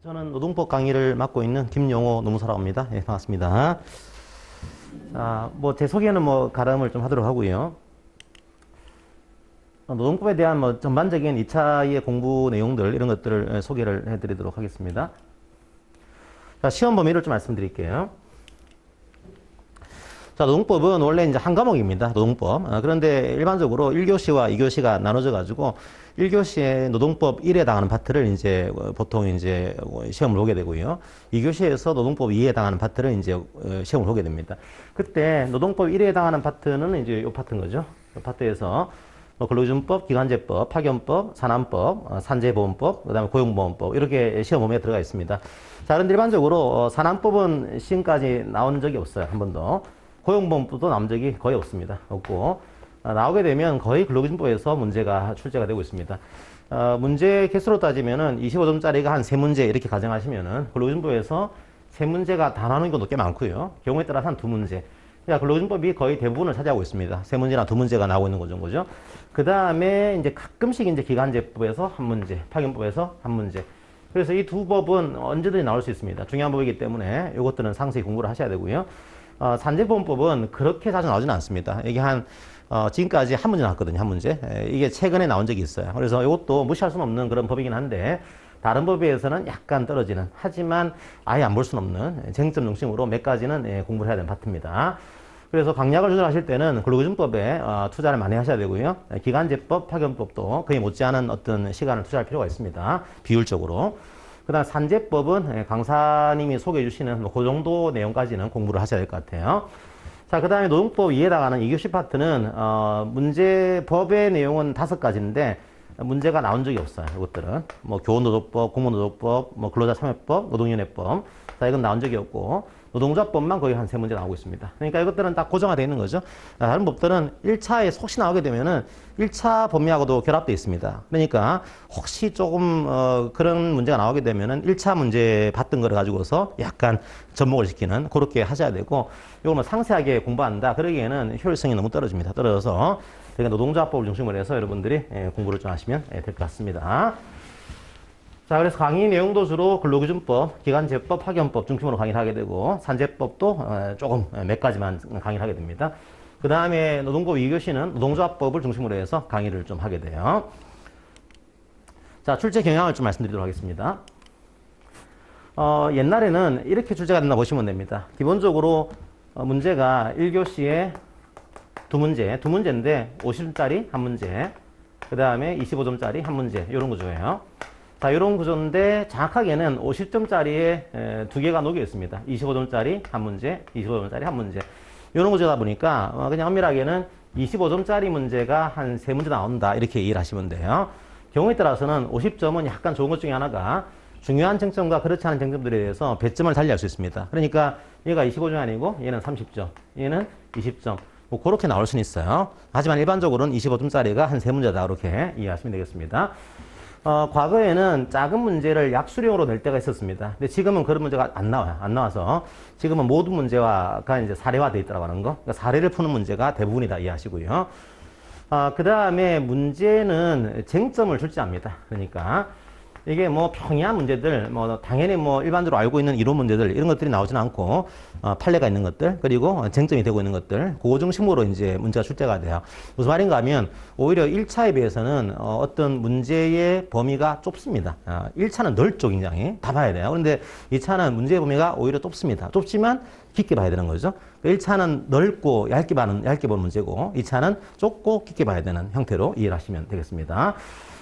저는 노동법 강의를 맡고 있는 김용호 노무사라고 합니다. 예, 반갑습니다. 자, 제 소개는 가름을 좀 하도록 하고요. 노동법에 대한 전반적인 2차의 공부 내용들, 이런 것들을 소개를 해드리도록 하겠습니다. 자, 시험 범위를 좀 말씀드릴게요. 자, 노동법은 원래 이제 한 과목입니다. 노동법. 그런데 일반적으로 1교시와 2교시가 나눠져 가지고 1교시에 노동법 1에 해당하는 파트를 이제 보통 이제 시험을 보게 되고요. 2교시에서 노동법 2에 해당하는 파트를 이제 시험을 보게 됩니다. 그때 노동법 1에 해당하는 파트는 이제 이 파트인 거죠. 이 파트에서 근로기준법, 기간제법, 파견법, 산안법, 산재보험법, 그다음에 고용보험법 이렇게 시험 범위에 들어가 있습니다. 자, 그런데 일반적으로 산안법은 시험까지 나온 적이 없어요. 한 번도. 고용보험법도 나온 적이 거의 없습니다. 없고 나오게 되면 거의 근로기준법에서 문제가 출제가 되고 있습니다. 문제 개수로 따지면은 25점짜리가 한 3문제 이렇게 가정하시면은 근로기준법에서 3문제가 다 나오는 경우도 꽤 많고요. 경우에 따라서 한 2문제. 그러니까 근로기준법이 거의 대부분을 차지하고 있습니다. 3문제나 2문제가 나오고 있는 거죠. 그 다음에 이제 가끔씩 이제 기간제법에서 한 문제, 파견법에서 한 문제. 그래서 이 두 법은 언제든지 나올 수 있습니다. 중요한 법이기 때문에 이것들은 상세히 공부를 하셔야 되고요. 산재보험법은 그렇게 자주 나오지는 않습니다. 이게 지금까지 한 문제 나왔거든요. 한 문제. 이게 최근에 나온 적이 있어요. 그래서 이것도 무시할 수는 없는 그런 법이긴 한데, 다른 법에 비해서는 약간 떨어지는, 하지만 아예 안 볼 수는 없는 쟁점 중심으로 몇 가지는 공부를 해야 되는 파트입니다. 그래서 강약을 조절하실 때는 근로기준법에 투자를 많이 하셔야 되고요. 기간제법, 파견법도 거의 못지않은 어떤 시간을 투자할 필요가 있습니다. 비율적으로. 그 다음 산재법은 강사님이 소개해 주시는 그 정도 내용까지는 공부를 하셔야 될 것 같아요. 자, 그 다음에 노동법 2에 해당하는 2교시 파트는 법의 내용은 5가지인데 문제가 나온 적이 없어요. 이것들은 교원노동법, 공무노동법, 근로자참여법, 노동위원회법. 자, 이건 나온 적이 없고 노동조합법만 거의 한 3문제 나오고 있습니다. 그러니까 이것들은 딱 고정화되어 있는 거죠. 다른 법들은 1차에 혹시 나오게 되면은 1차 범위하고도 결합되어 있습니다. 그러니까 혹시 조금 그런 문제가 나오게 되면은 1차 문제 봤던 거를 가지고서 약간 접목을 시키는 그렇게 하셔야 되고, 이걸 상세하게 공부한다 그러기에는 효율성이 너무 떨어집니다. 떨어져서 그러니까 노동조합법을 중심으로 해서 여러분들이 공부를 좀 하시면 될 것 같습니다. 자, 그래서 강의 내용도 주로 근로기준법, 기간제법, 파견법 중심으로 강의를 하게 되고, 산재법도 조금 몇 가지만 강의를 하게 됩니다. 그 다음에 노동법 2교시는 노동조합법을 중심으로 해서 강의를 좀 하게 돼요. 자, 출제 경향을 좀 말씀드리도록 하겠습니다. 옛날에는 이렇게 출제가 된다 보시면 됩니다. 기본적으로 문제가 1교시에 두 문제인데 50점짜리 한 문제, 그 다음에 25점짜리 한 문제, 이런 구조예요. 자, 이런 구조인데 정확하게는 50점짜리에 두 개가 녹여 있습니다. 25점짜리 한 문제, 25점짜리 한 문제. 이런 구조다 보니까 그냥 엄밀하게는 25점짜리 문제가 한 3문제 나온다, 이렇게 이해를 하시면 돼요. 경우에 따라서는 50점은 약간 좋은 것 중에 하나가 중요한 쟁점과 그렇지 않은 쟁점들에 대해서 배점을 달리할 수 있습니다. 그러니까 얘가 25점이 아니고 얘는 30점, 얘는 20점. 그렇게 나올 수는 있어요. 하지만 일반적으로는 25점짜리가 한 3문제다, 이렇게 이해하시면 되겠습니다. 과거에는 작은 문제를 약수령으로 낼 때가 있었습니다. 근데 지금은 그런 문제가 안 나와요. 안 나와서 지금은 모든 문제가 이제 사례화되어 있다고 하는 거. 그러니까 사례를 푸는 문제가 대부분이다, 이해하시고요. 그 다음에 문제는 쟁점을 출제합니다. 그러니까 이게 평이한 문제들, 당연히 일반적으로 알고 있는 이론 문제들, 이런 것들이 나오지는 않고, 판례가 있는 것들, 그리고 쟁점이 되고 있는 것들, 그거 중심으로 이제 문제가 출제가 돼요. 무슨 말인가 하면, 오히려 1차에 비해서는 어떤 문제의 범위가 좁습니다. 1차는 넓죠, 굉장히. 다 봐야 돼요. 그런데 2차는 문제의 범위가 오히려 좁습니다. 좁지만 깊게 봐야 되는 거죠. 1차는 넓고 얇게 보는 문제고, 2차는 좁고 깊게 봐야 되는 형태로 이해를 하시면 되겠습니다.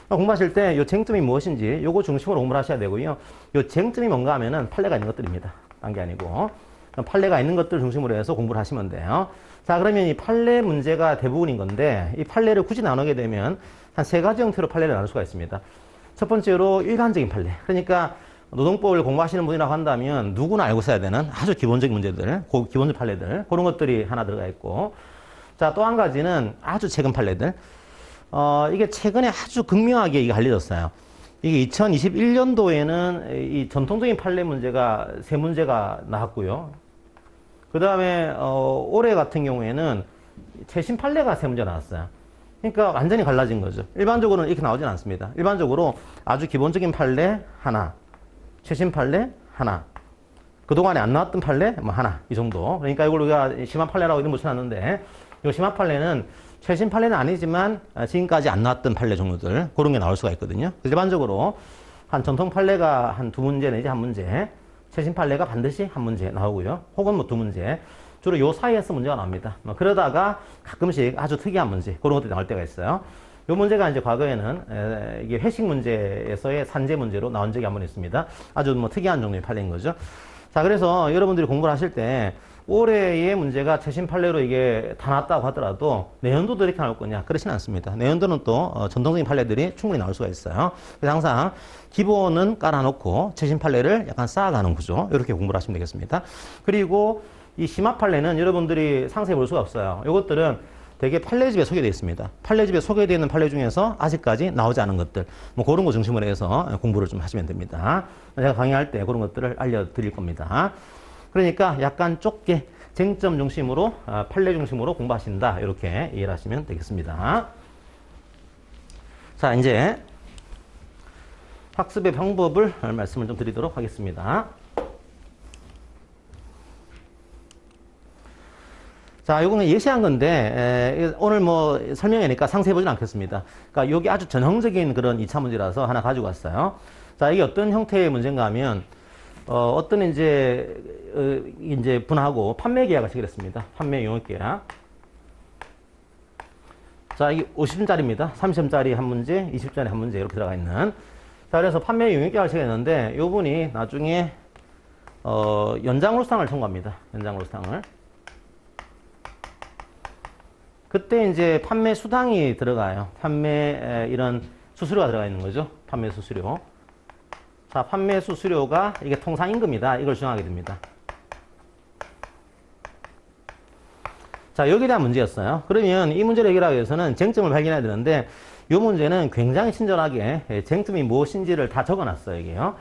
공부하실 때 이 쟁점이 무엇인지 요거 중심으로 공부를 하셔야 되고요. 이 쟁점이 뭔가 하면은 판례가 있는 것들입니다. 딴 게 아니고. 판례가 있는 것들 중심으로 해서 공부를 하시면 돼요. 자, 그러면 이 판례 문제가 대부분인 건데, 이 판례를 굳이 나누게 되면 한 3가지 형태로 판례를 나눌 수가 있습니다. 첫 번째로 일반적인 판례. 그러니까 노동법을 공부하시는 분이라고 한다면 누구나 알고 있어야 되는 아주 기본적인 문제들, 기본적 판례들, 그런 것들이 하나 들어가 있고. 자, 또 한 가지는 아주 최근 판례들. 이게 최근에 아주 극명하게 이게 알려졌어요. 이게 2021년도에는 이 전통적인 판례 문제가 3문제가 나왔고요. 그 다음에, 올해 같은 경우에는 최신 판례가 3문제 나왔어요. 그러니까 완전히 갈라진 거죠. 일반적으로는 이렇게 나오진 않습니다. 일반적으로 아주 기본적인 판례 하나, 최신 판례 하나. 그동안에 안 나왔던 판례 뭐 하나. 이 정도. 그러니까 이걸 우리가 심화 판례라고 이름 붙여놨는데 이 심화 판례는 최신 판례는 아니지만 지금까지 안 나왔던 판례 종류들 그런 게 나올 수가 있거든요. 일반적으로 한 전통 판례가 한 두 문제 내지 한 문제, 최신 판례가 반드시 한 문제 나오고요. 혹은 뭐 두 문제. 주로 요 사이에서 문제가 나옵니다. 그러다가 가끔씩 아주 특이한 문제 그런 것들이 나올 때가 있어요. 요 문제가 이제 과거에는 이게 회식 문제에서의 산재 문제로 나온 적이 한 번 있습니다. 아주 뭐 특이한 종류의 판례인 거죠. 자, 그래서 여러분들이 공부를 하실 때 올해의 문제가 최신 판례로 이게 다 나왔다고 하더라도 내년도도 이렇게 나올 거냐? 그렇지는 않습니다. 내년도는 또 전통적인 판례들이 충분히 나올 수가 있어요. 그래서 항상 기본은 깔아놓고 최신 판례를 약간 쌓아가는 구조 이렇게 공부를 하시면 되겠습니다. 그리고 이 심화 판례는 여러분들이 상세히 볼 수가 없어요. 이것들은 되게 판례집에 소개되어 있습니다. 판례집에 소개되어 있는 판례 중에서 아직까지 나오지 않은 것들, 뭐 그런 거 중심으로 해서 공부를 좀 하시면 됩니다. 제가 강의할 때 그런 것들을 알려드릴 겁니다. 그러니까 약간 좁게 쟁점 중심으로, 판례 중심으로 공부하신다. 이렇게 이해를 하시면 되겠습니다. 자, 이제 학습의 방법을 말씀을 좀 드리도록 하겠습니다. 자, 요거는 예시한 건데, 오늘 뭐 설명이니까 상세히 보진 않겠습니다. 그러니까 여기 아주 전형적인 그런 2차 문제라서 하나 가지고 왔어요. 자, 이게 어떤 형태의 문제인가 하면, 어떤 이제 분하고 판매 계약을 체결했습니다. 판매 용역 계약. 자, 이게 50점짜리입니다. 30점짜리 한 문제, 20점짜리 한 문제 이렇게 들어가 있는. 자, 그래서 판매 용역 계약을 체결했는데, 요 분이 나중에, 연장으로상을 청구합니다. 연장으로상을. 그때 이제 판매 수당이 들어가요. 판매 이런 수수료가 들어가 있는 거죠. 판매 수수료. 자, 판매 수수료가 이게 통상임금이다. 이걸 정하게 됩니다. 자, 여기에 대한 문제였어요. 그러면 이 문제를 해결하기 위해서는 쟁점을 발견해야 되는데 이 문제는 굉장히 친절하게 쟁점이 무엇인지를 다 적어놨어요. 이게요.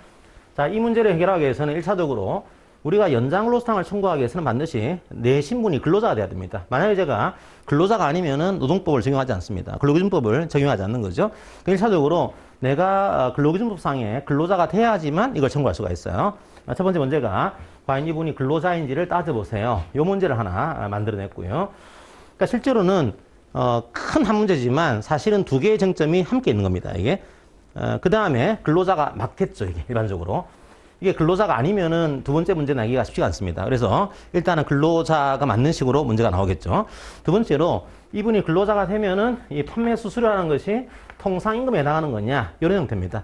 자, 이 문제를 해결하기 위해서는 1차적으로 우리가 연장으로상을 청구하기 위해서는 반드시 내 신분이 근로자가 돼야 됩니다. 만약에 제가 근로자가 아니면은 노동법을 적용하지 않습니다. 근로기준법을 적용하지 않는 거죠. 1차적으로 내가 근로기준법상에 근로자가 돼야지만 이걸 청구할 수가 있어요. 첫 번째 문제가 과연 이분이 근로자인지를 따져보세요. 이 문제를 하나 만들어냈고요. 그러니까 실제로는 큰 한 문제지만 사실은 두 개의 쟁점이 함께 있는 겁니다. 이게 그 다음에 근로자가 맞겠죠. 이게 일반적으로. 이게 근로자가 아니면은 두 번째 문제 나기가 쉽지가 않습니다. 그래서 일단은 근로자가 맞는 식으로 문제가 나오겠죠. 두 번째로 이분이 근로자가 되면은 이 판매 수수료라는 것이 통상임금에 해당하는 거냐 이런 형태입니다.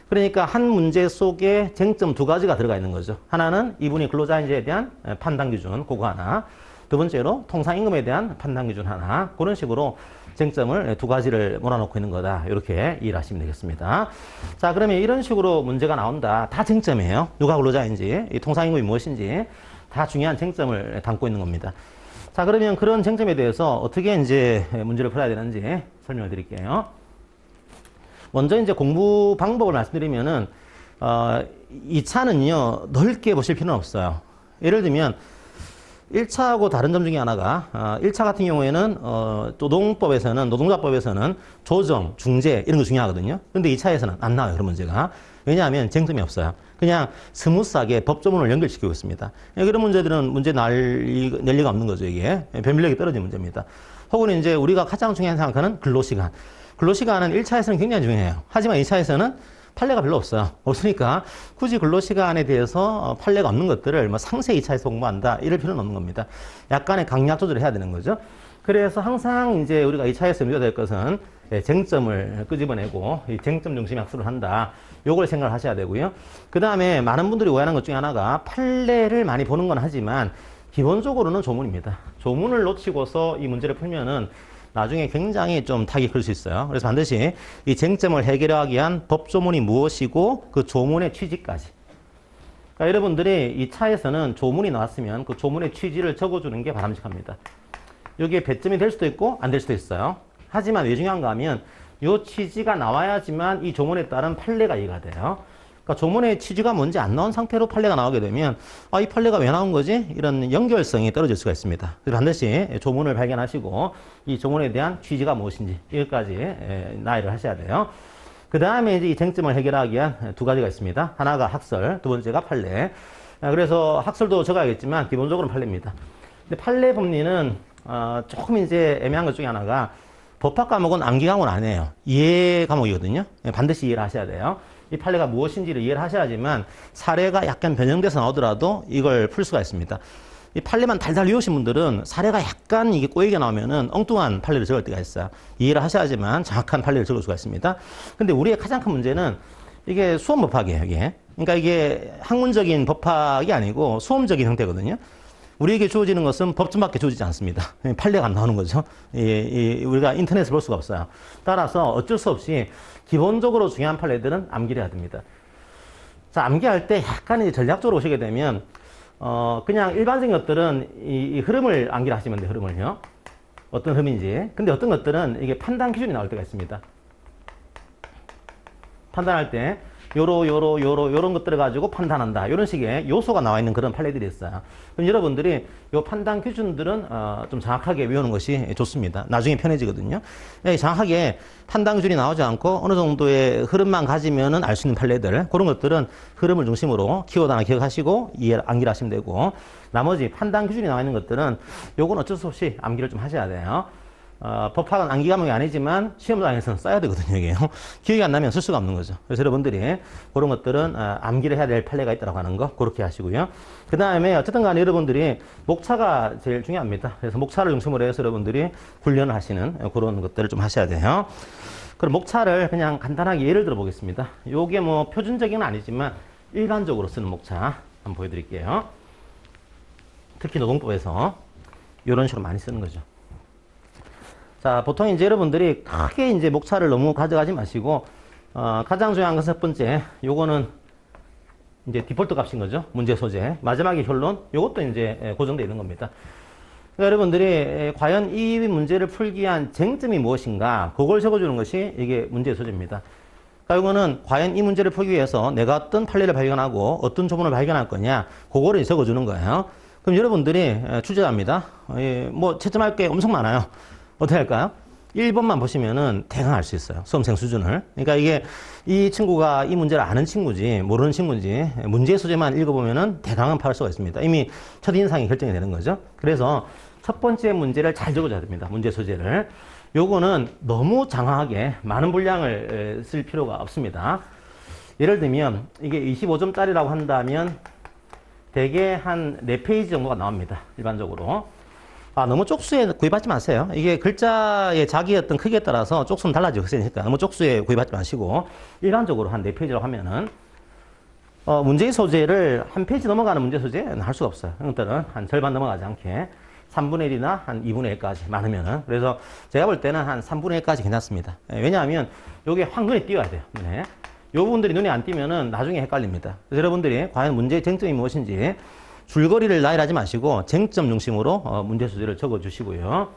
그러니까 한 문제 속에 쟁점 두 가지가 들어가 있는 거죠. 하나는 이분이 근로자인지에 대한 판단 기준 그거 하나. 두 번째로 통상임금에 대한 판단 기준 하나. 그런 식으로 쟁점을 두 가지를 몰아놓고 있는 거다. 이렇게 이해를 하시면 되겠습니다. 자, 그러면 이런 식으로 문제가 나온다. 다 쟁점이에요. 누가 근로자인지, 이 통상임금이 무엇인지 다 중요한 쟁점을 담고 있는 겁니다. 자, 그러면 그런 쟁점에 대해서 어떻게 이제 문제를 풀어야 되는지 설명을 드릴게요. 먼저 이제 공부 방법을 말씀드리면은, 2차는요, 넓게 보실 필요는 없어요. 예를 들면, 1차하고 다른 점 중에 하나가 1차 같은 경우에는 노동법에서는 노동자법에서는 조정, 중재 이런 거 중요하거든요. 그런데 2차에서는 안 나와요. 그런 문제가. 왜냐하면 쟁점이 없어요. 그냥 스무스하게 법조문을 연결시키고 있습니다. 그런 문제들은 문제 낼 리가 없는 거죠. 이게 변별력이 떨어진 문제입니다. 혹은 이제 우리가 가장 중요한 생각하는 근로시간. 근로시간은 1차에서는 굉장히 중요해요. 하지만 2차에서는 판례가 별로 없어요. 없으니까 굳이 근로시간에 대해서 판례가 없는 것들을 뭐 상세히 2차에서 공부한다 이럴 필요는 없는 겁니다. 약간의 강약 조절을 해야 되는 거죠. 그래서 항상 이제 우리가 2차에서 문제가 될 것은 쟁점을 끄집어내고 이 쟁점 중심 학습을 한다. 요걸 생각을 하셔야 되고요. 그 다음에 많은 분들이 오해하는 것 중에 하나가 판례를 많이 보는 건 하지만 기본적으로는 조문입니다. 조문을 놓치고서 이 문제를 풀면은 나중에 굉장히 좀 타격이 클 수 있어요. 그래서 반드시 이 쟁점을 해결하기 위한 법조문이 무엇이고 그 조문의 취지까지. 그러니까 여러분들이 이 차에서는 조문이 나왔으면 그 조문의 취지를 적어주는 게 바람직합니다. 여기에 배점이 될 수도 있고 안 될 수도 있어요. 하지만 왜 중요한가 하면 이 취지가 나와야지만 이 조문에 따른 판례가 이해가 돼요. 그러니까 조문의 취지가 뭔지 안 나온 상태로 판례가 나오게 되면 이 판례가 왜 나온 거지? 이런 연결성이 떨어질 수가 있습니다. 그래서 반드시 조문을 발견하시고 이 조문에 대한 취지가 무엇인지 이것까지 나열을 하셔야 돼요. 그 다음에 이제 이 쟁점을 해결하기 위한 두 가지가 있습니다. 하나가 학설, 두 번째가 판례. 그래서 학설도 적어야겠지만 기본적으로는 판례입니다. 근데 판례 법리는 조금 이제 애매한 것 중에 하나가 법학 과목은 암기 과목은 아니에요. 이해 과목이거든요. 반드시 이해를 하셔야 돼요. 이 판례가 무엇인지를 이해를 하셔야지만 사례가 약간 변형돼서 나오더라도 이걸 풀 수가 있습니다. 이 판례만 달달 외우신 분들은 사례가 약간 이게 꼬이게 나오면은 엉뚱한 판례를 적을 때가 있어요. 이해를 하셔야지만 정확한 판례를 적을 수가 있습니다. 근데 우리의 가장 큰 문제는 이게 수험 법학이에요, 이게. 그러니까 이게 학문적인 법학이 아니고 수험적인 형태거든요. 우리에게 주어지는 것은 법전밖에 주어지지 않습니다. 판례가 안 나오는 거죠. 우리가 인터넷을 볼 수가 없어요. 따라서 어쩔 수 없이 기본적으로 중요한 판례들은 암기를 해야 됩니다. 자, 암기할 때 약간 이제 전략적으로 보시게 되면 그냥 일반적인 것들은 이 흐름을 암기를 하시면 돼요, 흐름을요. 어떤 흐름인지. 근데 어떤 것들은 이게 판단 기준이 나올 때가 있습니다. 판단할 때 요런 것들을 가지고 판단한다. 이런 식의 요소가 나와 있는 그런 판례들이 있어요. 그럼 여러분들이 요 판단 기준들은 좀 정확하게 외우는 것이 좋습니다. 나중에 편해지거든요. 정확하게 판단 기준이 나오지 않고 어느 정도의 흐름만 가지면은 알 수 있는 판례들, 그런 것들은 흐름을 중심으로 키워드 하나 기억하시고 암기를 하시면 되고, 나머지 판단 기준이 나와 있는 것들은 요건 어쩔 수 없이 암기를 좀 하셔야 돼요. 법학은 암기 과목이 아니지만 시험장에서는 써야 되거든요, 이게요. 기억이 안 나면 쓸 수가 없는 거죠. 그래서 여러분들이 그런 것들은 암기를 해야 될 판례가 있다고 하는 거, 그렇게 하시고요. 그 다음에 어쨌든 간에 여러분들이 목차가 제일 중요합니다. 그래서 목차를 중심으로 해서 여러분들이 훈련을 하시는 그런 것들을 좀 하셔야 돼요. 그럼 목차를 그냥 간단하게 예를 들어 보겠습니다. 요게 뭐 표준적인 건 아니지만 일반적으로 쓰는 목차 한번 보여드릴게요. 특히 노동법에서 이런 식으로 많이 쓰는 거죠. 자, 보통 이제 여러분들이 크게 이제 목차를 너무 가져가지 마시고, 가장 중요한 것은 첫 번째, 요거는 이제 디폴트 값인 거죠. 문제 소재. 마지막에 결론, 요것도 이제 고정되어 있는 겁니다. 그러니까 여러분들이 과연 이 문제를 풀기 위한 쟁점이 무엇인가, 그걸 적어주는 것이 이게 문제 소재입니다. 그러니까 이거는 과연 이 문제를 풀기 위해서 내가 어떤 판례를 발견하고 어떤 조문을 발견할 거냐, 그거를 적어주는 거예요. 그럼 여러분들이 출제자입니다. 뭐 채점할 게 엄청 많아요. 어떻게 할까요? 1번만 보시면은 대강 알 수 있어요. 수험생 수준을. 그러니까 이게 이 친구가 이 문제를 아는 친구지 모르는 친구인지 문제 소재만 읽어보면은 대강은 파악할 수가 있습니다. 이미 첫인상이 결정이 되는 거죠. 그래서 첫 번째 문제를 잘 적어줘야 됩니다. 문제 소재를. 요거는 너무 장황하게 많은 분량을 쓸 필요가 없습니다. 예를 들면 이게 25점짜리라고 한다면 대개 한 4페이지 정도가 나옵니다. 일반적으로. 너무 쪽수에 구입하지 마세요. 이게 글자의 자기의 어떤 크기에 따라서 쪽수는 달라지고 있으니까 너무 쪽수에 구입하지 마시고 일반적으로 한 4페이지라고 하면은 문제의 소재를 한 페이지 넘어가는 문제 소재는 할 수가 없어요. 형들은 한 절반 넘어가지 않게 3분의 1이나 한 2분의 1까지 많으면은. 그래서 제가 볼 때는 한 3분의 1까지 괜찮습니다. 왜냐하면 요게 확 눈에 띄어야 돼요. 네. 요 부분들이 눈에 안 띄면은 나중에 헷갈립니다. 그래서 여러분들이 과연 문제의 쟁점이 무엇인지 줄거리를 나열하지 마시고 쟁점 중심으로 문제 소재를 적어 주시고요.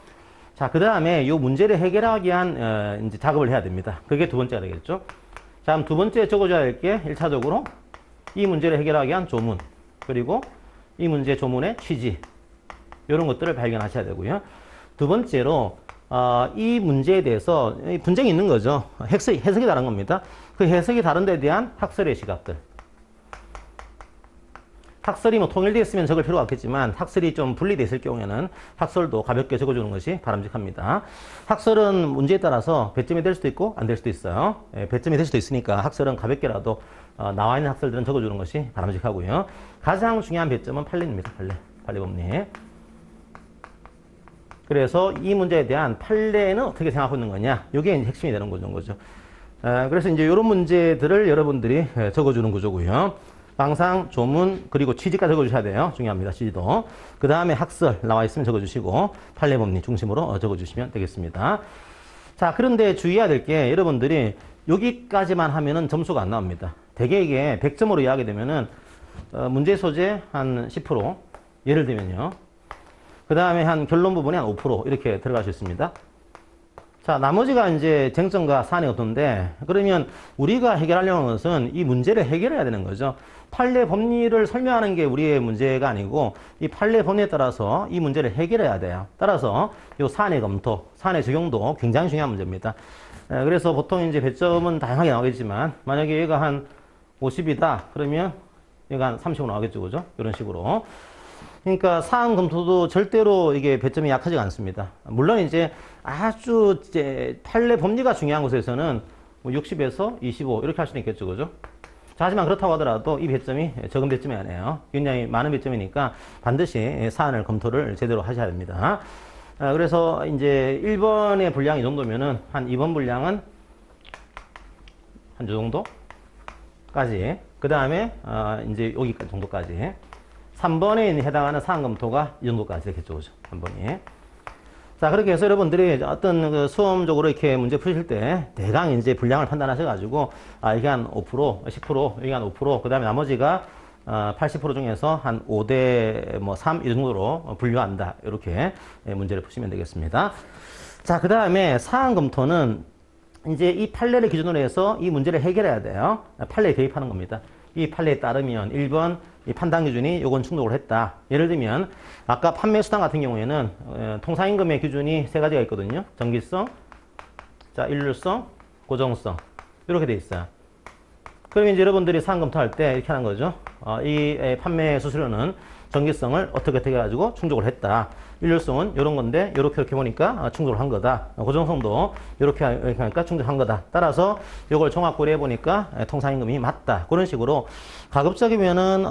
자, 그 다음에 이 문제를 해결하기 위한 이제 작업을 해야 됩니다. 그게 두 번째가 되겠죠. 자, 그럼 두 번째 적어줘야 할 게 1차적으로 이 문제를 해결하기 위한 조문, 그리고 이 문제 조문의 취지, 이런 것들을 발견하셔야 되고요. 두 번째로 이 문제에 대해서 분쟁이 있는 거죠. 해석이 다른 겁니다. 그 해석이 다른 데에 대한 학설의 시각들. 학설이 뭐 통일되어 있으면 적을 필요가 없겠지만 학설이 좀 분리되어 있을 경우에는 학설도 가볍게 적어주는 것이 바람직합니다. 학설은 문제에 따라서 배점이 될 수도 있고 안 될 수도 있어요. 배점이 될 수도 있으니까 학설은 가볍게라도 나와 있는 학설들은 적어주는 것이 바람직하고요. 가장 중요한 배점은 판례입니다. 판례 법리. 그래서 이 문제에 대한 판례는 어떻게 생각하고 있는 거냐, 이게 이제 핵심이 되는 거죠. 그래서 이제 이런 문제들을 여러분들이 적어주는 구조고요. 항상 조문 그리고 취지까지 적어주셔야 돼요. 중요합니다. 취지도. 그 다음에 학설 나와 있으면 적어주시고 판례 법리 중심으로 적어주시면 되겠습니다. 자, 그런데 주의해야 될 게 여러분들이 여기까지만 하면은 점수가 안 나옵니다. 대개 이게 100점으로 이해하게 되면은 문제 소재 한 10%, 예를 들면요. 그 다음에 한 결론 부분에 한 5% 이렇게 들어갈 수 있습니다. 자, 나머지가 이제 쟁점과 사안의 검토인데, 그러면 우리가 해결하려는 것은 이 문제를 해결해야 되는 거죠. 판례 법리를 설명하는 게 우리의 문제가 아니고, 이 판례 법리에 따라서 이 문제를 해결해야 돼요. 따라서 이 사안의 검토, 사안의 적용도 굉장히 중요한 문제입니다. 그래서 보통 이제 배점은 다양하게 나오겠지만, 만약에 얘가 한 50이다, 그러면 얘가 한 35 나오겠죠, 그죠? 이런 식으로. 그러니까 사안 검토도 절대로 이게 배점이 약하지가 않습니다. 물론 이제 아주 이제 판례 법리가 중요한 곳에서는 뭐 60에서 25 이렇게 할 수는 있겠죠, 그죠? 자, 하지만 그렇다고 하더라도 이 배점이 적은 배점이 아니에요. 굉장히 많은 배점이니까 반드시 사안을 검토를 제대로 하셔야 됩니다. 그래서 이제 1번의 분량이 이 정도면은 한 2번 분량은 한 요 정도까지. 그 다음에 이제 여기까지 정도까지. 3번에 해당하는 사안 검토가 이 정도까지 되겠죠, 그죠? 3번이. 자, 그렇게 해서 여러분들이 어떤 그 수험적으로 이렇게 문제 푸실 때 대강 이제 분량을 판단하셔가지고, 이게 한 5%, 10%, 이게 한 5%, 그 다음에 나머지가 80% 중에서 한 5대 뭐 3 이 정도로 분류한다. 이렇게 문제를 푸시면 되겠습니다. 자, 그 다음에 사안 검토는 이제 이 판례를 기준으로 해서 이 문제를 해결해야 돼요. 판례에 대입하는 겁니다. 이 판례에 따르면 1번 이 판단 기준이 요건 충족을 했다. 예를 들면 아까 판매 수당 같은 경우에는 통상임금의 기준이 세 가지가 있거든요. 정기성, 자, 일률성, 고정성 이렇게 돼 있어요. 그러면 이제 여러분들이 사안 검토할 때 이렇게 하는 거죠. 이 판매 수수료는 정기성을 어떻게 해가지고 충족을 했다. 일률성은 이런 건데 이렇게 보니까 충족을 한 거다. 고정성도 이렇게 하니까 충족한 거다. 따라서 이걸 종합 고려해 보니까 통상임금이 맞다. 그런 식으로 가급적이면은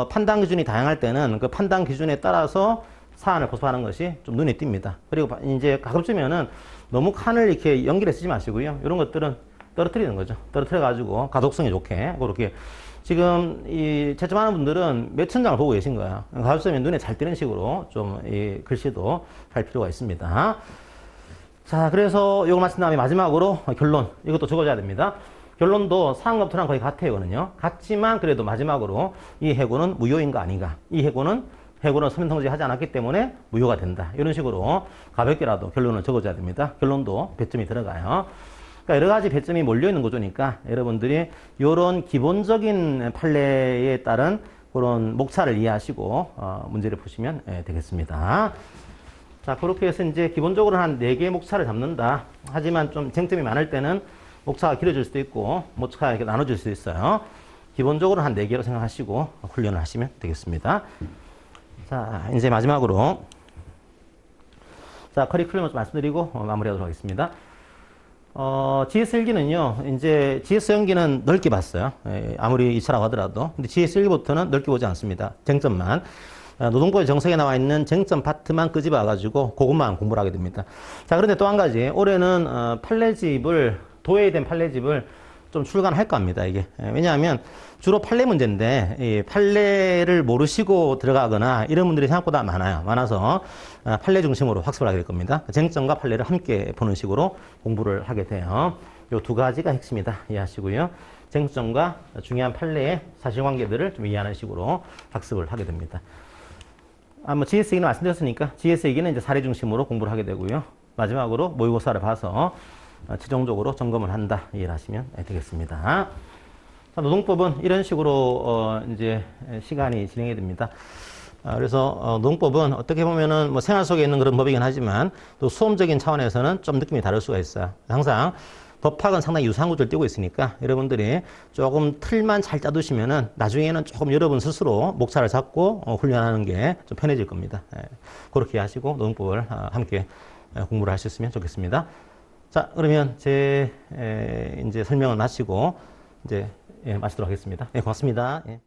판단 기준이 다양할 때는 그 판단 기준에 따라서 사안을 고집하는 것이 좀 눈에 띕니다. 그리고 이제 가급적이면은 너무 칸을 이렇게 연결해 쓰지 마시고요. 이런 것들은 떨어뜨리는 거죠. 떨어뜨려 가지고 가독성이 좋게 그렇게. 지금 이 채점하는 분들은 몇 천장을 보고 계신 거예요. 가급적이면 눈에 잘 띄는 식으로 좀 이 글씨도 할 필요가 있습니다. 자, 그래서 이걸 마친 다음에 마지막으로 결론. 이것도 적어줘야 됩니다. 결론도 사안 검토랑 거의 같아요, 이거는요. 같지만 그래도 마지막으로 이 해고는 무효인가 아닌가. 이 해고는 서면 통지하지 않았기 때문에 무효가 된다. 이런 식으로 가볍게라도 결론을 적어줘야 됩니다. 결론도 배점이 들어가요. 그러니까 여러 가지 배점이 몰려있는 구조니까 여러분들이 이런 기본적인 판례에 따른 그런 목차를 이해하시고 문제를 푸시면 되겠습니다. 자, 그렇게 해서 이제 기본적으로 한 4개의 목차를 잡는다. 하지만 좀 쟁점이 많을 때는 목차가 길어질 수도 있고 목차가 이렇게 나눠질 수도 있어요. 기본적으로 한 4개로 생각하시고 훈련을 하시면 되겠습니다. 자, 이제 마지막으로 자, 커리큘럼을 좀 말씀드리고 마무리하도록 하겠습니다. GS1기는요, 이제 GS 연기는 넓게 봤어요. 아무리 2차라고 하더라도. 근데 GS1기부터는 넓게 보지 않습니다. 쟁점만. 노동부의 정석에 나와 있는 쟁점 파트만 끄집어가지고 그것만 공부를 하게 됩니다. 자, 그런데 또 한 가지. 올해는 판례집을, 도예된 판례집을 좀 출간할까 합니다, 이게. 왜냐하면 주로 판례 문제인데, 이 판례를 모르시고 들어가거나 이런 분들이 생각보다 많아요. 많아서 판례 중심으로 학습을 하게 될 겁니다. 쟁점과 판례를 함께 보는 식으로 공부를 하게 돼요. 이 두 가지가 핵심이다. 이해하시고요. 쟁점과 중요한 판례의 사실관계들을 좀 이해하는 식으로 학습을 하게 됩니다. 뭐 GS 얘기는 말씀드렸으니까 GS 얘기는 이제 사례 중심으로 공부를 하게 되고요. 마지막으로 모의고사를 봐서 최종적으로 점검을 한다. 이해를 하시면 되겠습니다. 자, 노동법은 이런 식으로 이제 시간이 진행이 됩니다. 그래서 노동법은 어떻게 보면은 뭐 생활 속에 있는 그런 법이긴 하지만 또 수험적인 차원에서는 좀 느낌이 다를 수가 있어요. 항상 법학은 상당히 유사한 구조를 띄고 있으니까 여러분들이 조금 틀만 잘 짜두시면은 나중에는 조금 여러분 스스로 목차를 잡고 훈련하는 게 좀 편해질 겁니다. 그렇게 하시고 노동법을 함께 공부를 하셨으면 좋겠습니다. 자, 그러면 제 이제 설명을 마치고 이제 마치도록 하겠습니다. 네, 고맙습니다. 예.